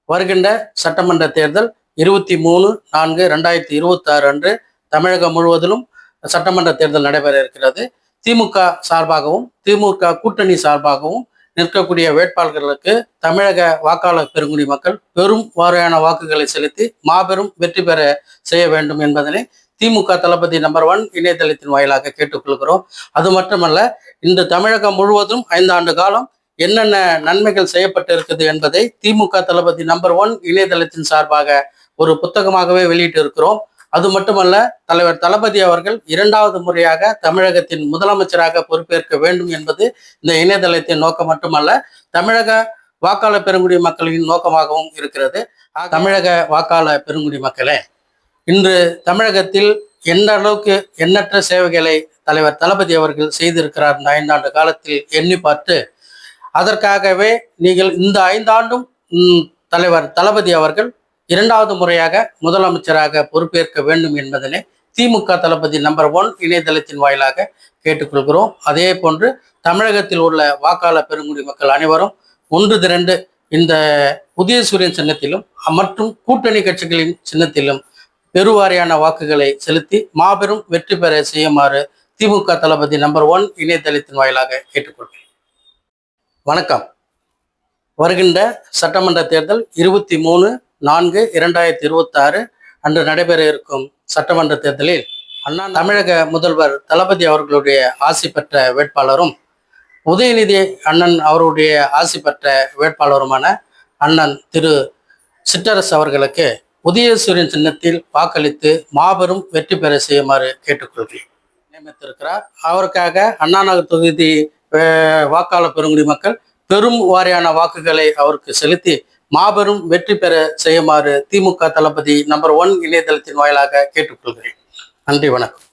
வருகின்ற சட்டமன்ற தேர்தல் 23/4/2026 அன்று தமிழகம் முழுவதிலும் சட்டமன்ற தேர்தல் நடைபெற இருக்கிறது. திமுக சார்பாகவும் திமுக கூட்டணி சார்பாகவும் நிற்கக்கூடிய வேட்பாளர்களுக்கு தமிழக வாக்காளர் பெருங்குடி மக்கள் பெரும் வாரியான வாக்குகளை செலுத்தி மாபெரும் வெற்றி பெற செய்ய வேண்டும் என்பதனை திமுக தளபதி நம்பர் 1 இணையதளத்தின் வாயிலாக கேட்டுக்கொள்கிறோம். அது மட்டுமல்ல, இன்று தமிழகம் முழுவதும் 5 ஆண்டு காலம் என்னென்ன நன்மைகள் செய்யப்பட்டிருக்குது என்பதை திமுக தளபதி நம்பர் 1 இணையதளத்தின் சார்பாக ஒரு புத்தகமாகவே வெளியிட்டு இருக்கிறோம். அது மட்டுமல்ல, தலைவர் தளபதி அவர்கள் 2வது முறையாக தமிழகத்தின் முதலமைச்சராக பொறுப்பேற்க வேண்டும் என்பது இந்த இணையதளத்தின் நோக்கம் மட்டுமல்ல, தமிழக வாக்காளர் பெருங்குடி மக்களின் நோக்கமாகவும் இருக்கிறது. தமிழக வாக்காளர் பெருங்குடி மக்களே, இன்று தமிழகத்தில் எந்த அளவுக்கு எண்ணற்ற சேவைகளை தலைவர் தளபதி அவர்கள் செய்திருக்கிறார் இந்த 5 ஆண்டு காலத்தில் எண்ணி பார்த்து, அதற்காகவே நீங்கள் இந்த 5 ஆண்டும் தலைவர் தளபதி அவர்கள் 2வது முறையாக முதலமைச்சராக பொறுப்பேற்க வேண்டும் என்பதனை திமுக தளபதி நம்பர் 1 இணையதளத்தின் வாயிலாக கேட்டுக்கொள்கிறோம். அதே போன்று தமிழகத்தில் உள்ள வாக்காளர் பெருங்குடி மக்கள் அனைவரும் ஒன்று திரண்டு இந்த உதயசூரியன் சின்னத்திலும் மற்றும் கூட்டணி கட்சிகளின் சின்னத்திலும் பெருவாரியான வாக்குகளை செலுத்தி மாபெரும் வெற்றி பெற செய்யுமாறு திமுக தளபதி நம்பர் 1 இணையதளத்தின் வாயிலாக கேட்டுக்கொள்கிறேன். வணக்கம். வருகின்ற சட்டமன்ற தேர்தல் 23/4/2026 அன்று நடைபெற இருக்கும் சட்டமன்ற தேர்தலில் தமிழக முதல்வர் தளபதி அவர்களுடைய ஆசி பெற்ற வேட்பாளரும் உதயநிதி அண்ணன் அவருடைய ஆசி பெற்ற வேட்பாளருமான அண்ணன் திரு சிற்றரசு அவர்களுக்கு உதயசூரியன் சின்னத்தில் வாக்களித்து மாபெரும் வெற்றி பெற செய்யுமாறு கேட்டுக்கொள்கிறேன். நியமித்திருக்கிறார். அவருக்காக அண்ணா நகர் தொகுதி வாக்காளர் பெருங்குடி மக்கள் பெரும் வாரியான வாக்குகளை அவருக்கு செலுத்தி மாபெரும் வெற்றி பெற செய்யுமாறு திமுக தளபதி நம்பர் 1 இணையதளத்தின் வாயிலாக கேட்டுக்கொள்கிறேன். நன்றி, வணக்கம்.